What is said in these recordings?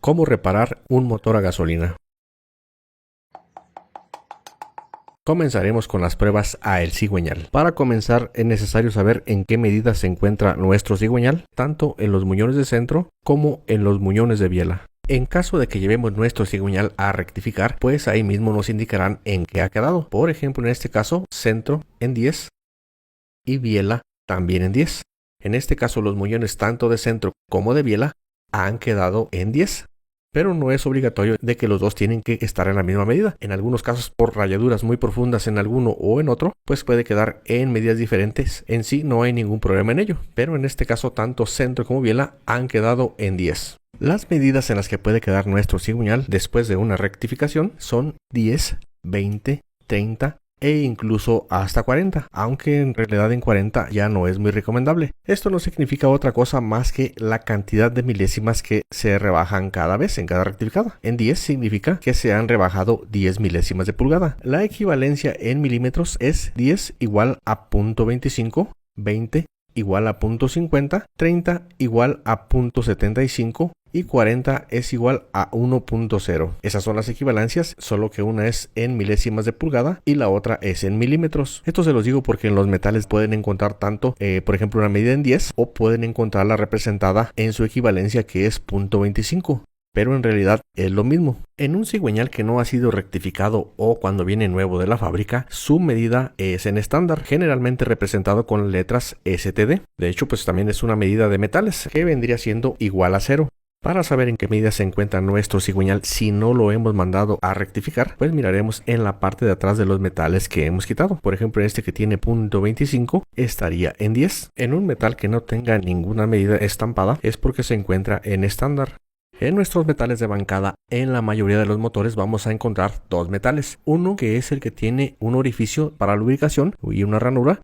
¿Cómo reparar un motor a gasolina? Comenzaremos con las pruebas a el cigüeñal. Para comenzar es necesario saber en qué medida se encuentra nuestro cigüeñal, tanto en los muñones de centro como en los muñones de biela. En caso de que llevemos nuestro cigüeñal a rectificar, pues ahí mismo nos indicarán en qué ha quedado. Por ejemplo, en este caso, centro en 10 y biela también en 10. En este caso, los muñones tanto de centro como de biela han quedado en 10. Pero no es obligatorio de que los dos tienen que estar en la misma medida. En algunos casos, por rayaduras muy profundas en alguno o en otro, pues puede quedar en medidas diferentes. En sí no hay ningún problema en ello, pero en este caso tanto centro como biela han quedado en 10. Las medidas en las que puede quedar nuestro cigüeñal después de una rectificación son 10, 20, 30 e incluso hasta 40, aunque en realidad en 40 ya no es muy recomendable. Esto no significa otra cosa más que la cantidad de milésimas que se rebajan cada vez en cada rectificada. En 10 significa que se han rebajado 10 milésimas de pulgada. La equivalencia en milímetros es 10 igual a 0.25, 20 igual a 0.50, 30 igual a 0.75 y 40 es igual a 1.0. Esas son las equivalencias, solo que una es en milésimas de pulgada y la otra es en milímetros. Esto se los digo porque en los metales pueden encontrar tanto, por ejemplo, una medida en 10 o pueden encontrarla representada en su equivalencia que es 0.25. Pero en realidad es lo mismo. En un cigüeñal que no ha sido rectificado o cuando viene nuevo de la fábrica, su medida es en estándar, generalmente representado con letras STD. De hecho, pues también es una medida de metales que vendría siendo igual a 0. Para saber en qué medida se encuentra nuestro cigüeñal si no lo hemos mandado a rectificar, pues miraremos en la parte de atrás de los metales que hemos quitado. Por ejemplo, en este que tiene 0.25 estaría en 10. En un metal que no tenga ninguna medida estampada es porque se encuentra en estándar. En nuestros metales de bancada, en la mayoría de los motores vamos a encontrar dos metales. Uno que es el que tiene un orificio para lubricación y una ranura,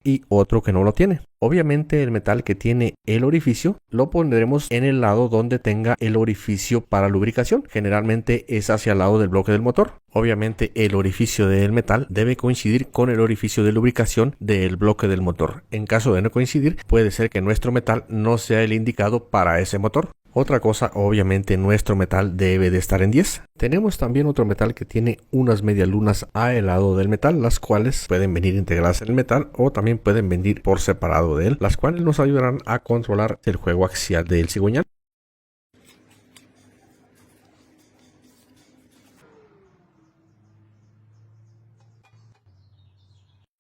y otro que no lo tiene. Obviamente el metal que tiene el orificio lo pondremos en el lado donde tenga el orificio para lubricación. Generalmente es hacia el lado del bloque del motor. Obviamente el orificio del metal debe coincidir con el orificio de lubricación del bloque del motor. En caso de no coincidir, puede ser que nuestro metal no sea el indicado para ese motor. Otra cosa, obviamente nuestro metal debe de estar en 10. Tenemos también otro metal que tiene unas medialunas al lado del metal, las cuales pueden venir integradas en el metal o también pueden venir por separado de él, las cuales nos ayudarán a controlar el juego axial del cigüeñal.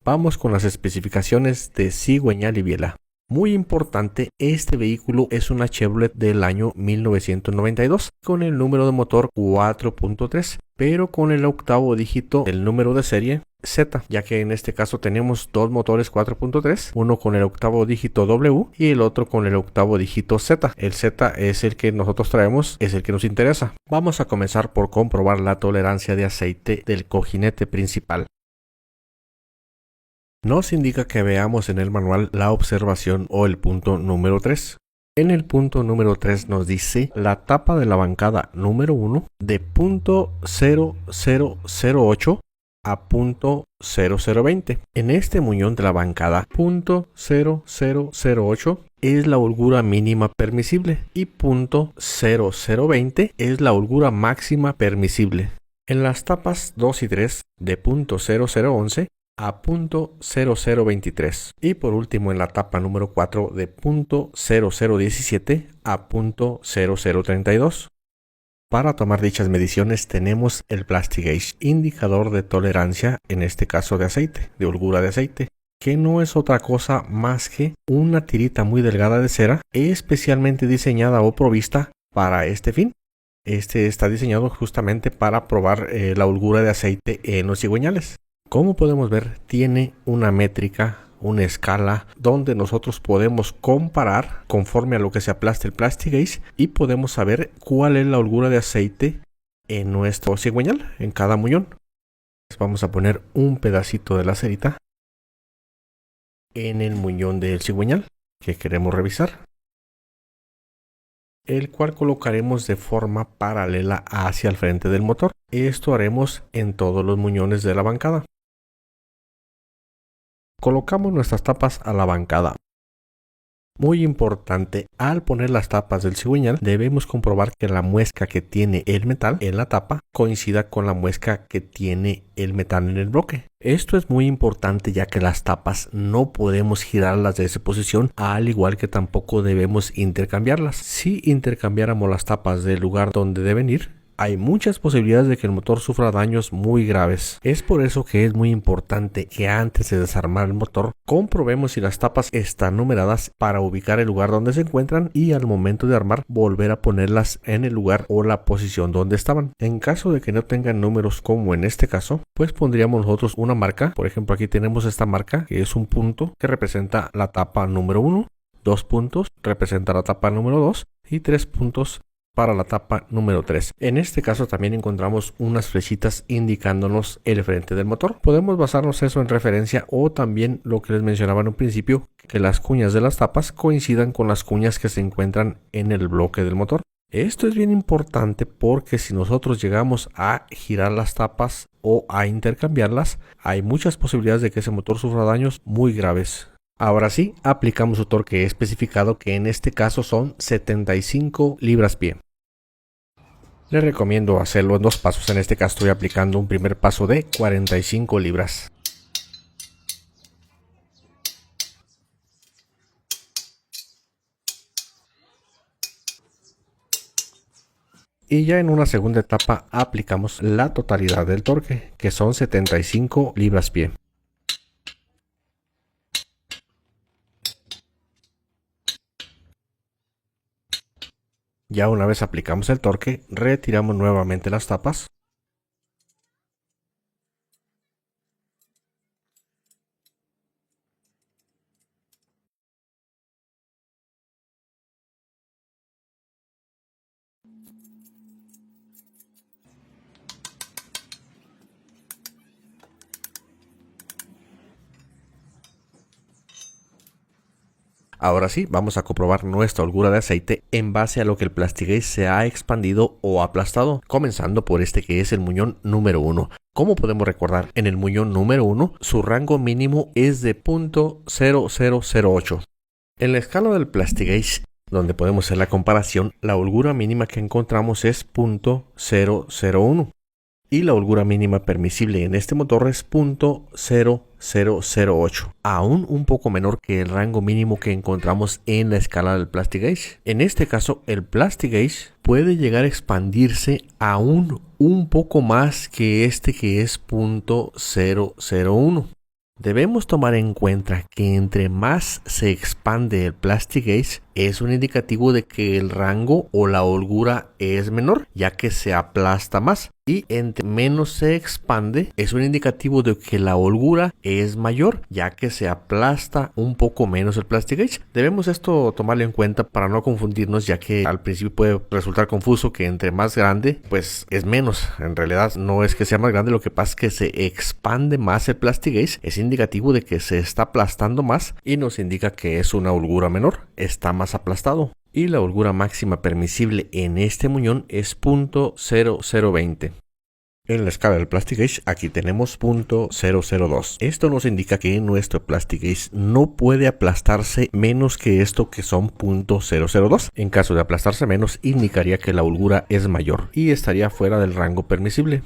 Vamos con las especificaciones de cigüeñal y biela. Muy importante, este vehículo es una Chevrolet del año 1992 con el número de motor 4.3, pero con el octavo dígito del número de serie Z, ya que en este caso tenemos dos motores 4.3, uno con el octavo dígito W y el otro con el octavo dígito Z. El Z es el que nosotros traemos, es el que nos interesa. Vamos a comenzar por comprobar la tolerancia de aceite del cojinete principal. Nos indica que veamos en el manual la observación o el punto número 3. En el punto número 3 nos dice la tapa de la bancada número 1 de .0008 a .0020. En este muñón de la bancada, .0008 es la holgura mínima permisible y .0020 es la holgura máxima permisible. En las tapas 2 y 3 de .0011 a .0023 y por último en la tapa número 4 de .0017 a .0032. Para tomar dichas mediciones tenemos el Plastigauge, indicador de tolerancia, en este caso de aceite, de holgura de aceite, que no es otra cosa más que una tirita muy delgada de cera especialmente diseñada o provista para este fin. Este está diseñado justamente para probar la holgura de aceite en los cigüeñales. Como podemos ver, tiene una métrica, una escala donde nosotros podemos comparar conforme a lo que se aplaste el Plastigauge y podemos saber cuál es la holgura de aceite en nuestro cigüeñal, en cada muñón. Vamos a poner un pedacito de la cerita en el muñón del cigüeñal que queremos revisar, el cual colocaremos de forma paralela hacia el frente del motor. Esto haremos en todos los muñones de la bancada. Colocamos nuestras tapas a la bancada. Muy importante, al poner las tapas del cigüeñal debemos comprobar que la muesca que tiene el metal en la tapa coincida con la muesca que tiene el metal en el bloque. Esto es muy importante ya que las tapas no podemos girarlas de esa posición, al igual que tampoco debemos intercambiarlas. Si intercambiáramos las tapas del lugar donde deben ir, hay muchas posibilidades de que el motor sufra daños muy graves. Es por eso que es muy importante que antes de desarmar el motor comprobemos si las tapas están numeradas para ubicar el lugar donde se encuentran y al momento de armar volver a ponerlas en el lugar o la posición donde estaban. En caso de que no tengan números como en este caso, pues pondríamos nosotros una marca. Por ejemplo, aquí tenemos esta marca que es un punto que representa la tapa número 1, 2 puntos representa la tapa número 2 y 3 puntos para la tapa número 3. En este caso también encontramos unas flechitas indicándonos el frente del motor. Podemos basarnos eso en referencia o también lo que les mencionaba en un principio, que las cuñas de las tapas coincidan con las cuñas que se encuentran en el bloque del motor. Esto es bien importante porque si nosotros llegamos a girar las tapas o a intercambiarlas, hay muchas posibilidades de que ese motor sufra daños muy graves. Ahora sí, aplicamos su torque especificado, que en este caso son 75 libras-pie. Les recomiendo hacerlo en 2 pasos. En este caso estoy aplicando un primer paso de 45 libras. Y ya en una segunda etapa aplicamos la totalidad del torque, que son 75 libras-pie. Ya una vez aplicamos el torque, retiramos nuevamente las tapas. Ahora sí, vamos a comprobar nuestra holgura de aceite en base a lo que el Plastigate se ha expandido o aplastado, comenzando por este que es el muñón número 1. Como podemos recordar, en el muñón número 1, su rango mínimo es de 0.0008. En la escala del Plastigate, donde podemos hacer la comparación, la holgura mínima que encontramos es 0.001. Y la holgura mínima permisible en este motor es 0.0008, aún un poco menor que el rango mínimo que encontramos en la escala del Plastigate. En este caso, el Plastigate puede llegar a expandirse aún un poco más que este que es 0.001. Debemos tomar en cuenta que entre más se expande el Plastigate, es un indicativo de que el rango o la holgura es menor, ya que se aplasta más. Y entre menos se expande, es un indicativo de que la holgura es mayor, ya que se aplasta un poco menos el Plastigate. Debemos esto tomarlo en cuenta para no confundirnos, ya que al principio puede resultar confuso que entre más grande, pues es menos. En realidad no es que sea más grande, lo que pasa es que se expande más el Plastigate. Es indicativo de que se está aplastando más y nos indica que es una holgura menor, está más aplastado. Y la holgura máxima permisible en este muñón es 0.0020. En la escala del Plastigate aquí tenemos 0.002. Esto nos indica que nuestro Plastigate no puede aplastarse menos que esto, que son 0.002. En caso de aplastarse menos, indicaría que la holgura es mayor y estaría fuera del rango permisible.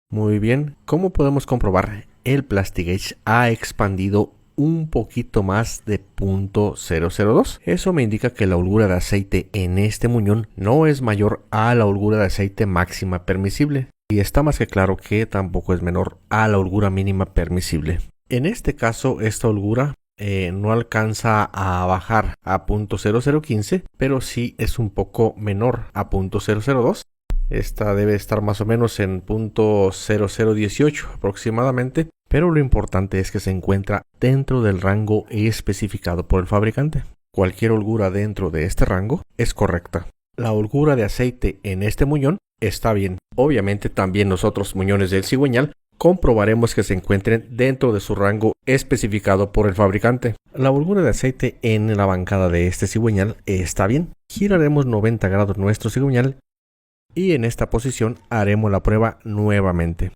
Muy bien, ¿cómo podemos comprobar? El Plastigate ha expandido un poquito más de 0.002. Eso me indica que la holgura de aceite en este muñón no es mayor a la holgura de aceite máxima permisible, y está más que claro que tampoco es menor a la holgura mínima permisible. En este caso, esta holgura no alcanza a bajar a 0.0015, pero sí es un poco menor a 0.002. Esta debe estar más o menos en 0.0018 aproximadamente, pero lo importante es que se encuentra dentro del rango especificado por el fabricante. Cualquier holgura dentro de este rango es correcta. La holgura de aceite en este muñón está bien. Obviamente también nosotros, muñones del cigüeñal, comprobaremos que se encuentren dentro de su rango especificado por el fabricante. La holgura de aceite en la bancada de este cigüeñal está bien. Giraremos 90 grados nuestro cigüeñal y en esta posición haremos la prueba nuevamente.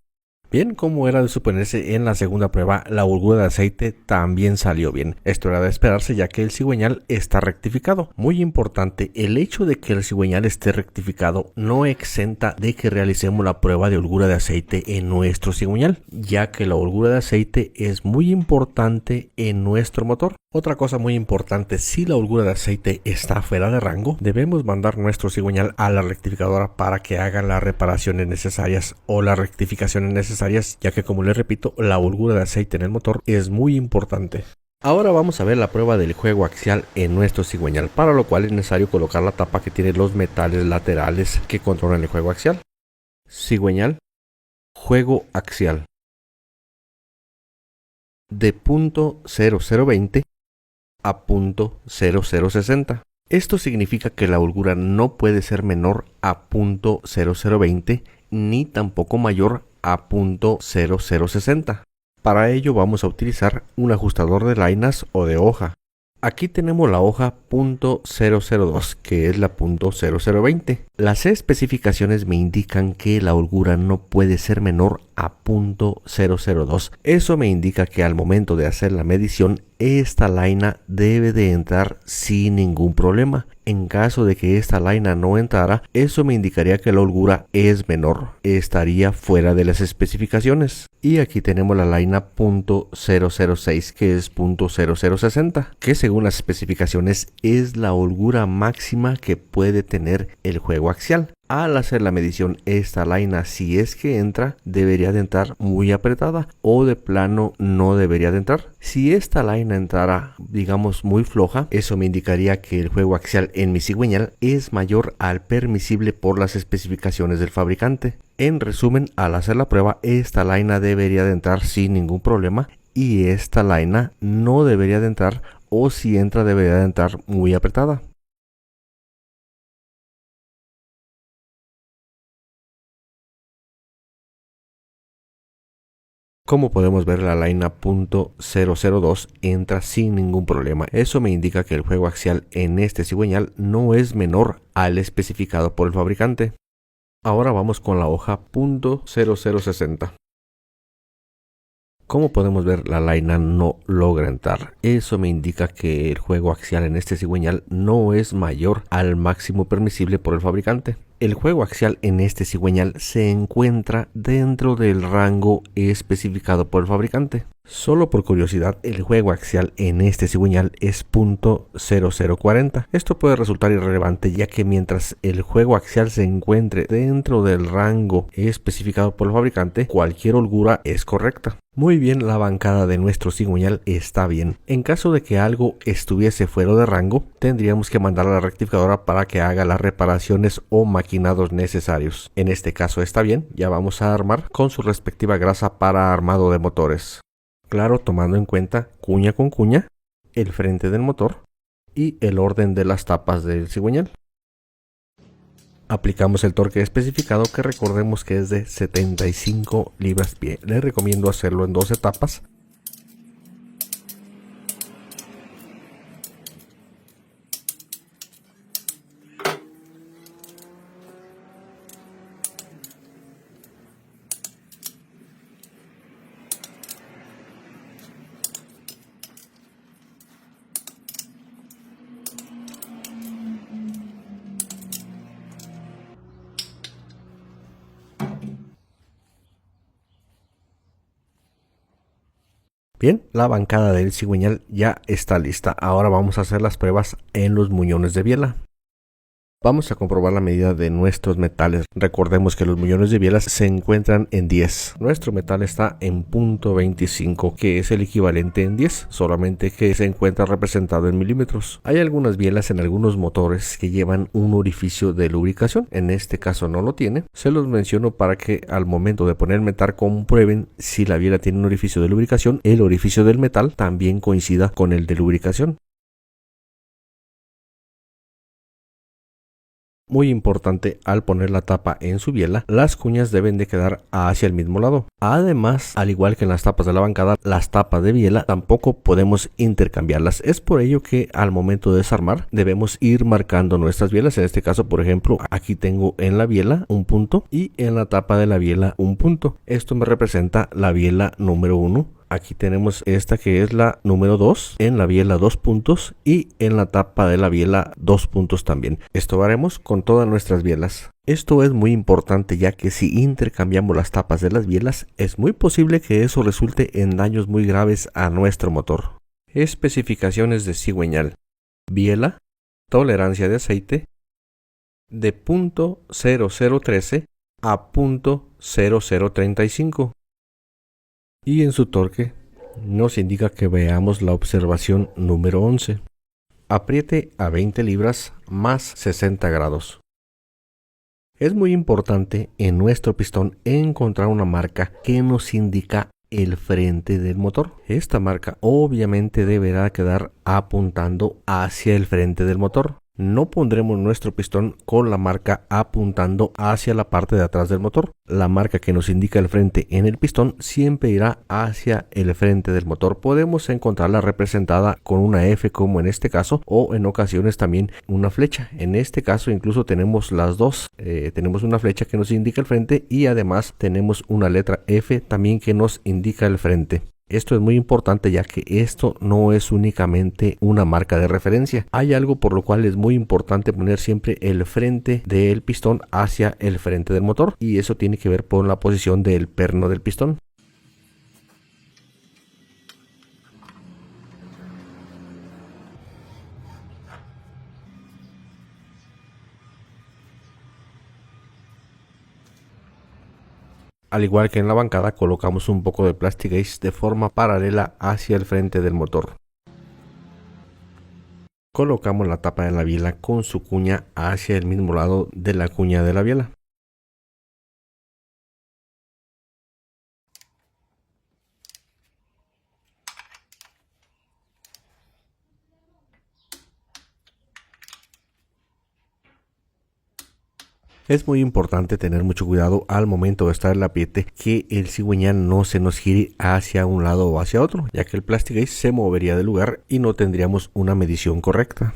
Bien, como era de suponerse, en la segunda prueba la holgura de aceite también salió bien. Esto era de esperarse ya que el cigüeñal está rectificado. Muy importante, el hecho de que el cigüeñal esté rectificado no exenta de que realicemos la prueba de holgura de aceite en nuestro cigüeñal, ya que la holgura de aceite es muy importante en nuestro motor. Otra cosa muy importante, si la holgura de aceite está fuera de rango, debemos mandar nuestro cigüeñal a la rectificadora para que hagan las reparaciones necesarias o las rectificaciones necesarias, ya que, como les repito, la holgura de aceite en el motor es muy importante. Ahora vamos a ver la prueba del juego axial en nuestro cigüeñal, para lo cual es necesario colocar la tapa que tiene los metales laterales que controlan el juego axial. Cigüeñal, juego axial de punto 0020 a punto 0060. Esto significa que la holgura no puede ser menor a punto 0020 ni tampoco mayor a punto 0060. Para ello vamos a utilizar un ajustador de lainas o de hoja. Aquí tenemos la hoja .002, que es la .0020. Las especificaciones me indican que la holgura no puede ser menor a .002. Eso me indica que al momento de hacer la medición, esta laina debe de entrar sin ningún problema. En caso de que esta laina no entrara, eso me indicaría que la holgura es menor, estaría fuera de las especificaciones. Y aquí tenemos la laina .006, que es .0060, que según las especificaciones es la holgura máxima que puede tener el juego axial. Al hacer la medición, esta laina, si es que entra, debería de entrar muy apretada o de plano no debería de entrar. Si esta laina entrara, digamos, muy floja, eso me indicaría que el juego axial en mi cigüeñal es mayor al permisible por las especificaciones del fabricante. En resumen, al hacer la prueba, esta laina debería de entrar sin ningún problema y esta laina no debería de entrar, o si entra debería de entrar muy apretada. Como podemos ver, la laina .002 entra sin ningún problema. Eso me indica que el juego axial en este cigüeñal no es menor al especificado por el fabricante. Ahora vamos con la hoja .0060. Como podemos ver, la laina no logra entrar. Eso me indica que el juego axial en este cigüeñal no es mayor al máximo permisible por el fabricante. El juego axial en este cigüeñal se encuentra dentro del rango especificado por el fabricante. Solo por curiosidad, el juego axial en este cigüeñal es .0040. Esto puede resultar irrelevante, ya que mientras el juego axial se encuentre dentro del rango especificado por el fabricante, cualquier holgura es correcta. Muy bien, la bancada de nuestro cigüeñal está bien. En caso de que algo estuviese fuera de rango, tendríamos que mandar a la rectificadora para que haga las reparaciones o maquinados necesarios. En este caso está bien, ya vamos a armar con su respectiva grasa para armado de motores. Claro, tomando en cuenta cuña con cuña, el frente del motor y el orden de las tapas del cigüeñal. Aplicamos el torque especificado, que recordemos que es de 75 libras-pie. Les recomiendo hacerlo en 2 etapas. Bien, la bancada del cigüeñal ya está lista. Ahora vamos a hacer las pruebas en los muñones de biela. Vamos a comprobar la medida de nuestros metales. Recordemos que los muñones de bielas se encuentran en 10. Nuestro metal está en .25, que es el equivalente en 10, solamente que se encuentra representado en milímetros. Hay algunas bielas en algunos motores que llevan un orificio de lubricación. En este caso no lo tiene. Se los menciono para que al momento de poner metal comprueben si la biela tiene un orificio de lubricación. El orificio del metal también coincida con el de lubricación. Muy importante, al poner la tapa en su biela, las cuñas deben de quedar hacia el mismo lado. Además, al igual que en las tapas de la bancada, las tapas de biela tampoco podemos intercambiarlas. Es por ello que al momento de desarmar debemos ir marcando nuestras bielas. En este caso, por ejemplo, aquí tengo en la biela un punto y en la tapa de la biela un punto. Esto me representa la biela número 1. Aquí tenemos esta que es la número 2, en la biela 2 puntos y en la tapa de la biela 2 puntos también. Esto lo haremos con todas nuestras bielas. Esto es muy importante, ya que si intercambiamos las tapas de las bielas, es muy posible que eso resulte en daños muy graves a nuestro motor. Especificaciones de cigüeñal. Biela, tolerancia de aceite, de .0013 a .0035. Y en su torque nos indica que veamos la observación número 11. Apriete a 20 libras más 60 grados. Es muy importante en nuestro pistón encontrar una marca que nos indica el frente del motor. Esta marca obviamente deberá quedar apuntando hacia el frente del motor. No pondremos nuestro pistón con la marca apuntando hacia la parte de atrás del motor. La marca que nos indica el frente en el pistón siempre irá hacia el frente del motor. Podemos encontrarla representada con una F como en este caso, o en ocasiones también una flecha. En este caso incluso tenemos las dos. Tenemos una flecha que nos indica el frente y además tenemos una letra F también que nos indica el frente. Esto es muy importante, ya que esto no es únicamente una marca de referencia. Hay algo por lo cual es muy importante poner siempre el frente del pistón hacia el frente del motor, y eso tiene que ver con la posición del perno del pistón. Al igual que en la bancada, colocamos un poco de Plastigase de forma paralela hacia el frente del motor. Colocamos la tapa de la biela con su cuña hacia el mismo lado de la cuña de la biela. Es muy importante tener mucho cuidado al momento de estar el apriete, que el cigüeñal no se nos gire hacia un lado o hacia otro, ya que el Plastigase se movería del lugar y no tendríamos una medición correcta.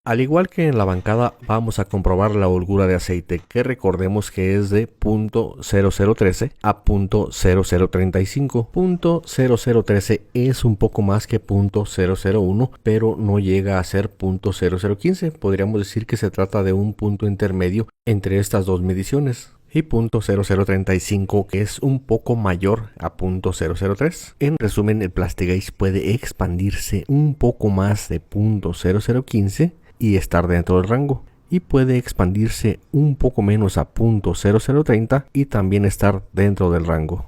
Al igual que en la bancada, vamos a comprobar la holgura de aceite, que recordemos que es de .0013 a .0035. .0013 es un poco más que .001, pero no llega a ser .0015. Podríamos decir que se trata de un punto intermedio entre estas dos mediciones. Y .0035, que es un poco mayor a .003. En resumen, el Plastigase puede expandirse un poco más de .0015 y estar dentro del rango, y puede expandirse un poco menos a .0030 y también estar dentro del rango.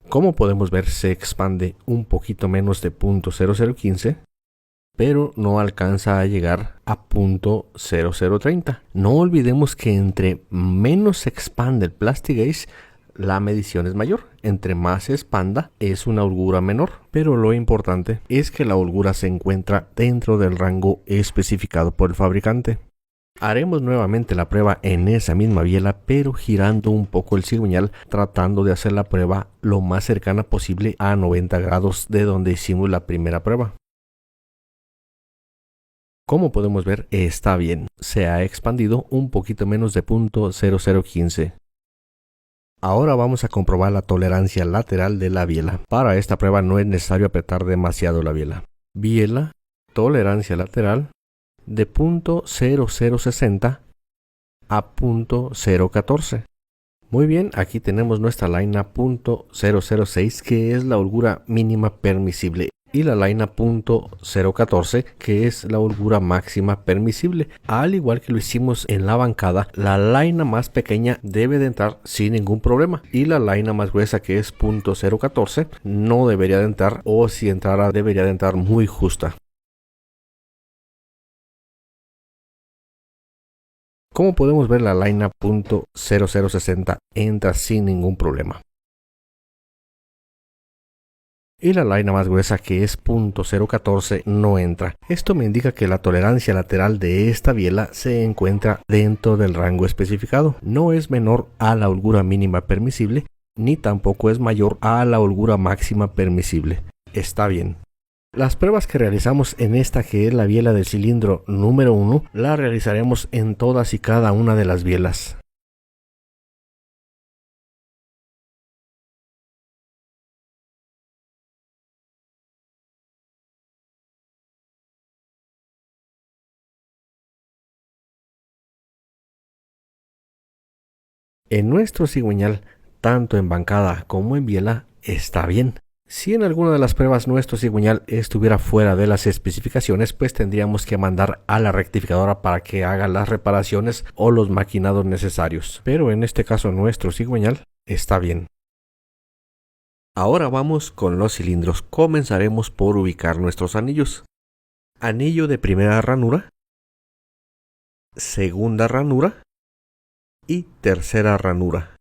Como podemos ver, se expande un poquito menos de .0015, pero no alcanza a llegar a .0030. No olvidemos que entre menos se expande el Plastigase, la medición es mayor. Entre más se expanda, es una holgura menor. Pero lo importante es que la holgura se encuentra dentro del rango especificado por el fabricante. Haremos nuevamente la prueba en esa misma biela, pero girando un poco el cigüeñal, tratando de hacer la prueba lo más cercana posible a 90 grados de donde hicimos la primera prueba. Como podemos ver, está bien. Se ha expandido un poquito menos de .0015. Ahora vamos a comprobar la tolerancia lateral de la biela. Para esta prueba no es necesario apretar demasiado la biela. Biela, tolerancia lateral de .0060 a .014. Muy bien, aquí tenemos nuestra line a .006, que es la holgura mínima permisible. y la laina .014, que es la holgura máxima permisible. Al igual que lo hicimos en la bancada, la laina más pequeña debe de entrar sin ningún problema y la laina más gruesa, que es .014, no debería de entrar, o si entrara debería de entrar muy justa. Como podemos ver, la laina .0060 entra sin ningún problema. Y la laina más gruesa, que es .014, no entra. Esto me indica que la tolerancia lateral de esta biela se encuentra dentro del rango especificado. No es menor a la holgura mínima permisible, ni tampoco es mayor a la holgura máxima permisible. Está bien. Las pruebas que realizamos en esta, que es la biela del cilindro número 1, la realizaremos en todas y cada una de las bielas. En nuestro cigüeñal, tanto en bancada como en biela, está bien. Si en alguna de las pruebas nuestro cigüeñal estuviera fuera de las especificaciones, pues tendríamos que mandar a la rectificadora para que haga las reparaciones o los maquinados necesarios. Pero en este caso nuestro cigüeñal está bien. Ahora vamos con los cilindros. Comenzaremos por ubicar nuestros anillos. Anillo de primera ranura, segunda ranura y tercera ranura.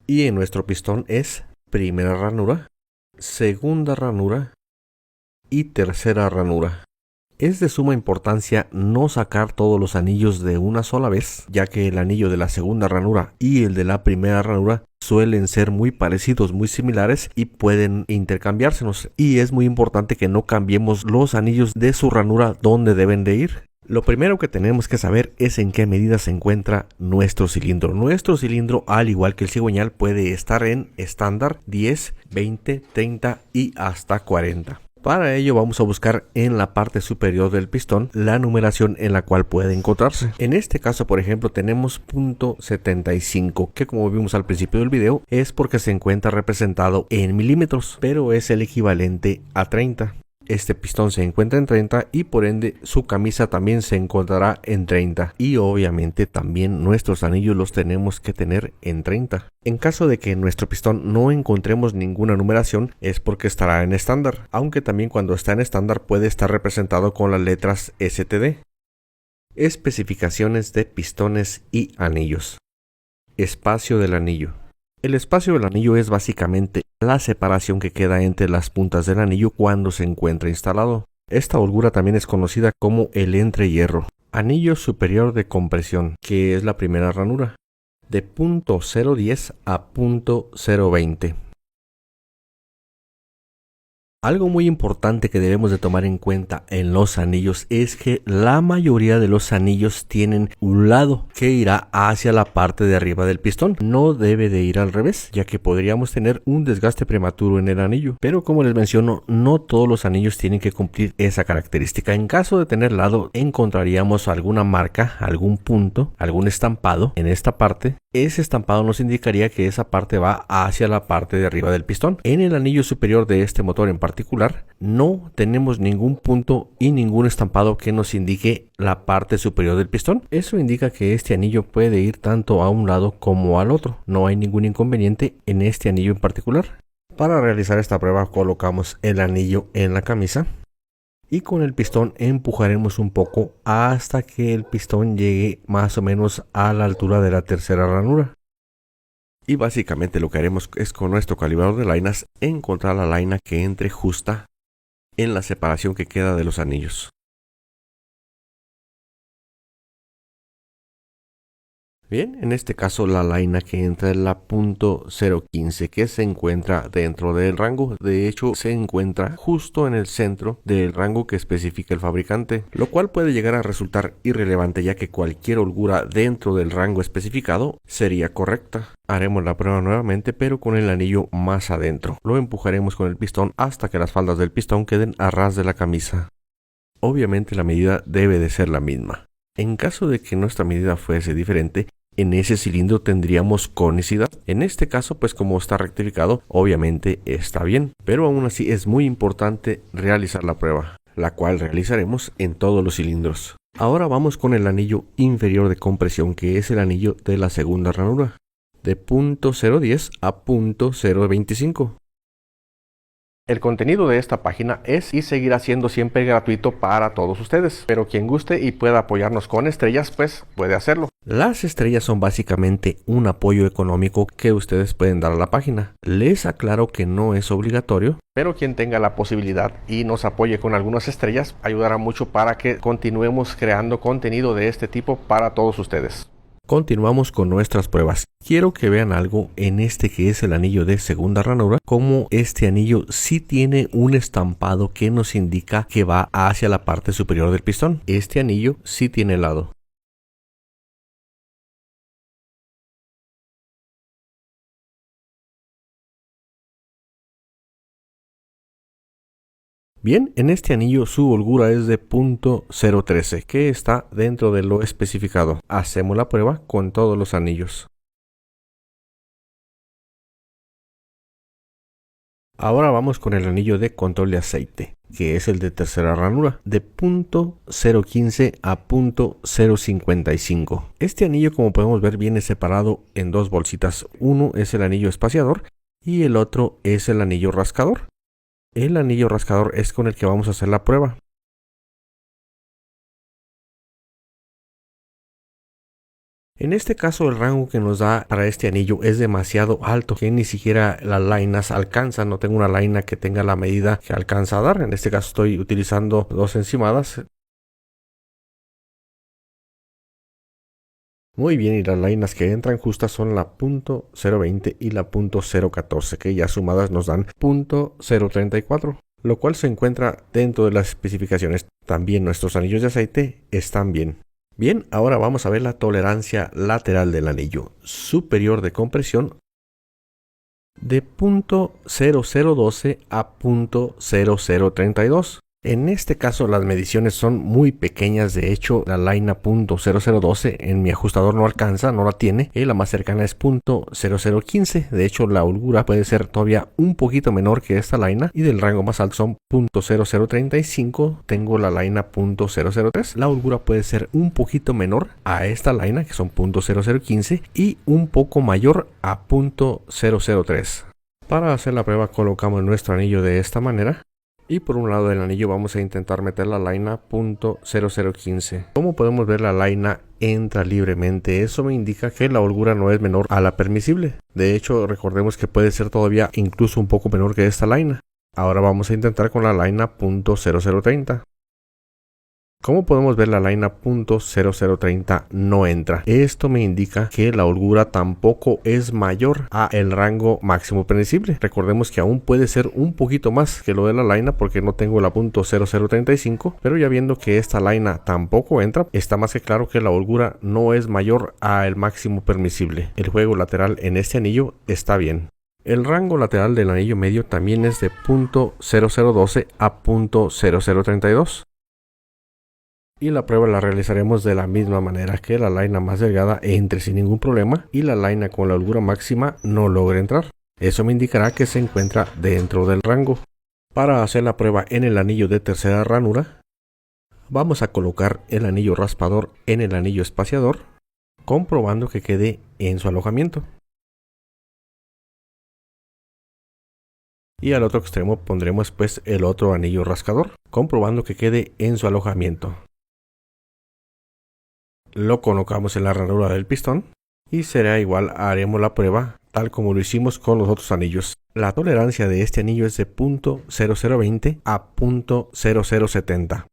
Y en nuestro pistón es primera ranura, segunda ranura y tercera ranura. Es de suma importancia no sacar todos los anillos de una sola vez, ya que el anillo de la segunda ranura y el de la primera ranura suelen ser muy parecidos, muy similares, y pueden intercambiársenos. Y es muy importante que no cambiemos los anillos de su ranura donde deben de ir. Lo primero que tenemos que saber es en qué medida se encuentra nuestro cilindro. Nuestro cilindro, al igual que el cigüeñal, puede estar en estándar 10, 20, 30 y hasta 40. Para ello vamos a buscar en la parte superior del pistón la numeración en la cual puede encontrarse. En este caso, por ejemplo, tenemos .75, que como vimos al principio del video es porque se encuentra representado en milímetros, pero es el equivalente a 30. Este pistón se encuentra en 30 y por ende su camisa también se encontrará en 30. Y obviamente también nuestros anillos los tenemos que tener en 30. En caso de que en nuestro pistón no encontremos ninguna numeración, es porque estará en estándar. Aunque también cuando está en estándar puede estar representado con las letras STD. Especificaciones de pistones y anillos. Espacio del anillo. El espacio del anillo es básicamente la separación que queda entre las puntas del anillo cuando se encuentra instalado. Esta holgura también es conocida como el entrehierro. Anillo superior de compresión, que es la primera ranura, de .010 a .020. Algo muy importante que debemos de tomar en cuenta en los anillos es que la mayoría de los anillos tienen un lado que irá hacia la parte de arriba del pistón. No debe de ir al revés, ya que podríamos tener un desgaste prematuro en el anillo. Pero como les menciono, no todos los anillos tienen que cumplir esa característica. En caso de tener lado, encontraríamos alguna marca, algún punto, algún estampado en esta parte. Ese estampado nos indicaría que esa parte va hacia la parte de arriba del pistón. En el anillo superior de este motor en particular, no tenemos ningún punto y ningún estampado que nos indique la parte superior del pistón. Eso indica que este anillo puede ir tanto a un lado como al otro. No hay ningún inconveniente en este anillo en particular. Para realizar esta prueba colocamos el anillo en la camisa y con el pistón empujaremos un poco hasta que el pistón llegue más o menos a la altura de la tercera ranura. Y básicamente lo que haremos es con nuestro calibrador de lainas encontrar la laina que entre justa en la separación que queda de los anillos. Bien, en este caso la laina que entra es la .015, que se encuentra dentro del rango. De hecho, se encuentra justo en el centro del rango que especifica el fabricante, lo cual puede llegar a resultar irrelevante, ya que cualquier holgura dentro del rango especificado sería correcta. Haremos la prueba nuevamente, pero con el anillo más adentro. Lo empujaremos con el pistón hasta que las faldas del pistón queden a ras de la camisa. Obviamente la medida debe de ser la misma. En caso de que nuestra medida fuese diferente, en ese cilindro tendríamos conicidad. En este caso, pues como está rectificado, obviamente está bien, pero aún así es muy importante realizar la prueba, la cual realizaremos en todos los cilindros. Ahora vamos con el anillo inferior de compresión, que es el anillo de la segunda ranura, de punto 0.10 a punto 0.25. El contenido de esta página es y seguirá siendo siempre gratuito para todos ustedes, pero quien guste y pueda apoyarnos con estrellas, pues puede hacerlo. Las estrellas son básicamente un apoyo económico que ustedes pueden dar a la página. Les aclaro que no es obligatorio, pero quien tenga la posibilidad y nos apoye con algunas estrellas ayudará mucho para que continuemos creando contenido de este tipo para todos ustedes. Continuamos con nuestras pruebas. Quiero que vean algo en este que es el anillo de segunda ranura, como este anillo sí tiene un estampado que nos indica que va hacia la parte superior del pistón. Este anillo sí tiene lado. Bien, en este anillo su holgura es de punto 0.13, que está dentro de lo especificado. Hacemos la prueba con todos los anillos. Ahora vamos con el anillo de control de aceite, que es el de tercera ranura, de punto 0.15 a punto 0.55. Este anillo, como podemos ver, viene separado en dos bolsitas. Uno es el anillo espaciador y el otro es el anillo rascador. El anillo rascador es con el que vamos a hacer la prueba. En este caso el rango que nos da para este anillo es demasiado alto, que ni siquiera las lainas alcanzan. No tengo una laina que tenga la medida que alcanza a dar. En este caso estoy utilizando 2 encimadas. Muy bien, y las lainas que entran justas son la punto .020 y la punto .014, que ya sumadas nos dan punto .034, lo cual se encuentra dentro de las especificaciones. También nuestros anillos de aceite están bien. Bien, ahora vamos a ver la tolerancia lateral del anillo superior de compresión de punto .0012 a punto .0032. En este caso las mediciones son muy pequeñas. De hecho, la laina .0012 en mi ajustador no alcanza, no la tiene, y la más cercana es punto .0015. De hecho, la holgura puede ser todavía un poquito menor que esta laina, y del rango más alto son punto .0035. Tengo la laina punto .003. La holgura puede ser un poquito menor a esta laina, que son punto .0015, y un poco mayor a punto .003. Para hacer la prueba colocamos nuestro anillo de esta manera. Y por un lado del anillo vamos a intentar meter la laina punto .0015. Como podemos ver, la laina entra libremente. Eso me indica que la holgura no es menor a la permisible. De hecho, recordemos que puede ser todavía incluso un poco menor que esta laina. Ahora vamos a intentar con la laina punto .0030. Como podemos ver, la laina punto .0030 no entra. Esto me indica que la holgura tampoco es mayor a el rango máximo permisible. Recordemos que aún puede ser un poquito más que lo de la laina, porque no tengo la punto .0035, pero ya viendo que esta laina tampoco entra, está más que claro que la holgura no es mayor a el máximo permisible. El juego lateral en este anillo está bien. El rango lateral del anillo medio también es de punto .0012 a punto .0032. Y la prueba la realizaremos de la misma manera, que la laina más delgada entre sin ningún problema y la laina con la holgura máxima no logre entrar. Eso me indicará que se encuentra dentro del rango. Para hacer la prueba en el anillo de tercera ranura, vamos a colocar el anillo raspador en el anillo espaciador, comprobando que quede en su alojamiento. Y al otro extremo pondremos pues el otro anillo rascador, comprobando que quede en su alojamiento. Lo colocamos en la ranura del pistón y será igual, haremos la prueba tal como lo hicimos con los otros anillos. La tolerancia de este anillo es de punto .0020 a punto .0070.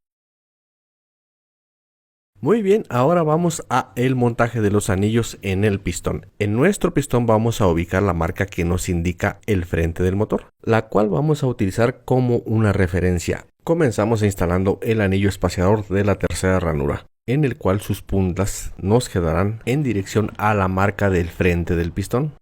Muy bien, ahora vamos a el montaje de los anillos en el pistón. En nuestro pistón vamos a ubicar la marca que nos indica el frente del motor, la cual vamos a utilizar como una referencia. Comenzamos instalando el anillo espaciador de la tercera ranura, en el cual sus puntas nos quedarán en dirección a la marca del frente del pistón.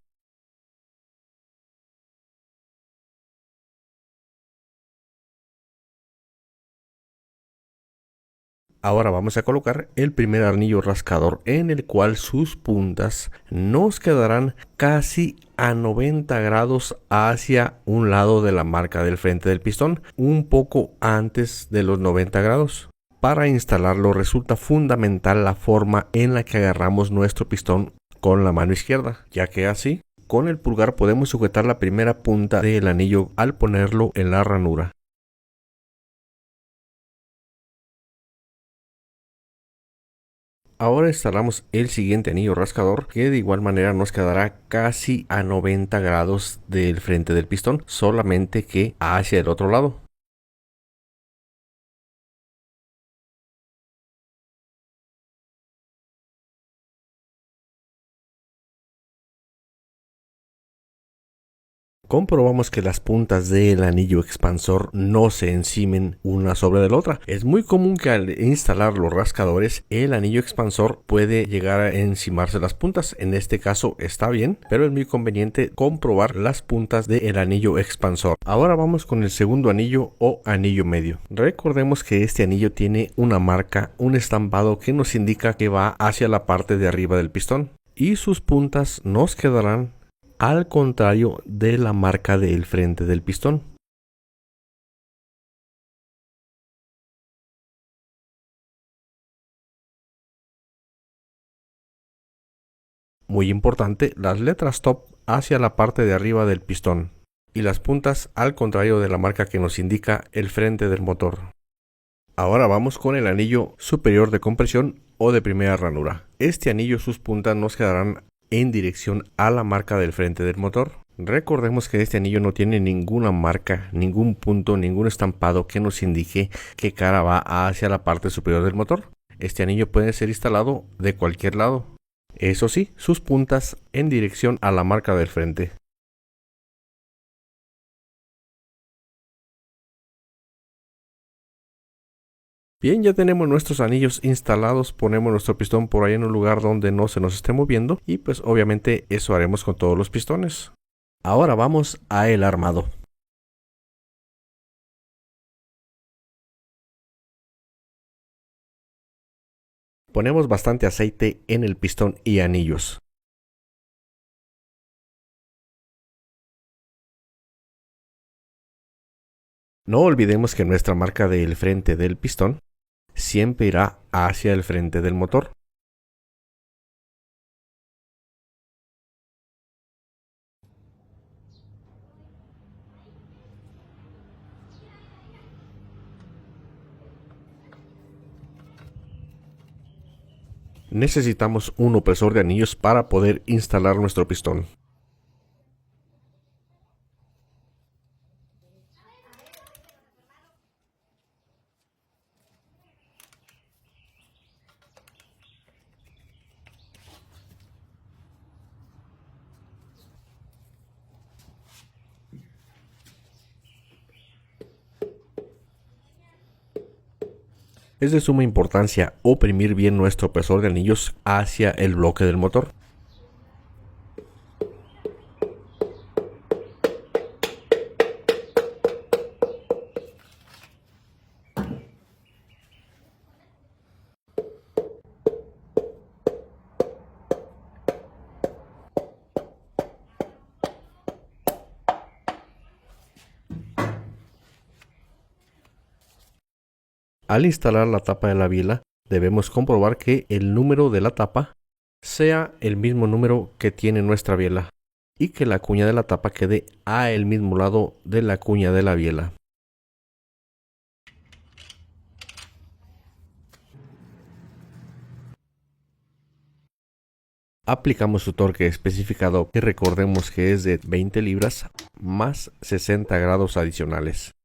Ahora vamos a colocar el primer anillo rascador, en el cual sus puntas nos quedarán casi a 90 grados hacia un lado de la marca del frente del pistón, un poco antes de los 90 grados. Para instalarlo resulta fundamental la forma en la que agarramos nuestro pistón con la mano izquierda, ya que así con el pulgar podemos sujetar la primera punta del anillo al ponerlo en la ranura. Ahora instalamos el siguiente anillo rascador, que de igual manera nos quedará casi a 90 grados del frente del pistón, solamente que hacia el otro lado. Comprobamos que las puntas del anillo expansor no se encimen una sobre la otra. Es muy común que al instalar los rascadores el anillo expansor puede llegar a encimarse las puntas. En este caso está bien, pero es muy conveniente comprobar las puntas del anillo expansor. Ahora vamos con el segundo anillo o anillo medio. Recordemos que este anillo tiene una marca, un estampado que nos indica que va hacia la parte de arriba del pistón, y sus puntas nos quedarán al contrario de la marca del frente del pistón. Muy importante, las letras top hacia la parte de arriba del pistón y las puntas al contrario de la marca que nos indica el frente del motor. Ahora vamos con el anillo superior de compresión o de primera ranura. Este anillo, sus puntas nos quedarán en dirección a la marca del frente del motor. Recordemos que este anillo no tiene ninguna marca, ningún punto, ningún estampado que nos indique qué cara va hacia la parte superior del motor. Este anillo puede ser instalado de cualquier lado. Eso sí, sus puntas en dirección a la marca del frente. Bien, ya tenemos nuestros anillos instalados, ponemos nuestro pistón por ahí en un lugar donde no se nos esté moviendo y pues obviamente eso haremos con todos los pistones. Ahora vamos a el armado. Ponemos bastante aceite en el pistón y anillos. No olvidemos que nuestra marca del frente del pistón siempre irá hacia el frente del motor. Necesitamos un opresor de anillos para poder instalar nuestro pistón. Es de suma importancia oprimir bien nuestro opresor de anillos hacia el bloque del motor. Al instalar la tapa de la biela, debemos comprobar que el número de la tapa sea el mismo número que tiene nuestra biela y que la cuña de la tapa quede a el mismo lado de la cuña de la biela. Aplicamos su torque especificado, que recordemos que es de 20 libras más 60 grados adicionales.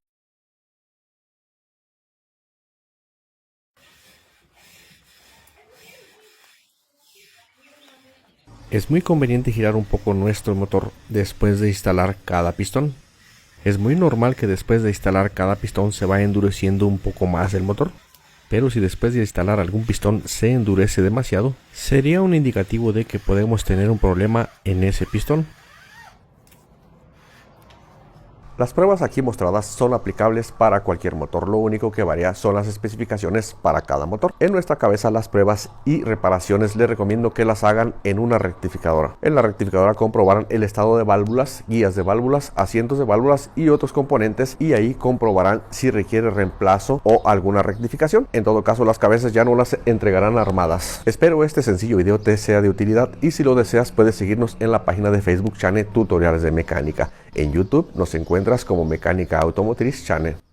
Es muy conveniente girar un poco nuestro motor después de instalar cada pistón. Es muy normal que después de instalar cada pistón se vaya endureciendo un poco más el motor, pero si después de instalar algún pistón se endurece demasiado, sería un indicativo de que podemos tener un problema en ese pistón. Las pruebas aquí mostradas son aplicables para cualquier motor, lo único que varía son las especificaciones para cada motor. En nuestra cabeza las pruebas y reparaciones les recomiendo que las hagan en una rectificadora. En la rectificadora comprobarán el estado de válvulas, guías de válvulas, asientos de válvulas y otros componentes, y ahí comprobarán si requiere reemplazo o alguna rectificación. En todo caso, las cabezas ya no las entregarán armadas. Espero este sencillo video te sea de utilidad, y si lo deseas puedes seguirnos en la página de Facebook Channel Tutoriales de Mecánica. En YouTube nos encuentras como Mecánica Automotriz Channel.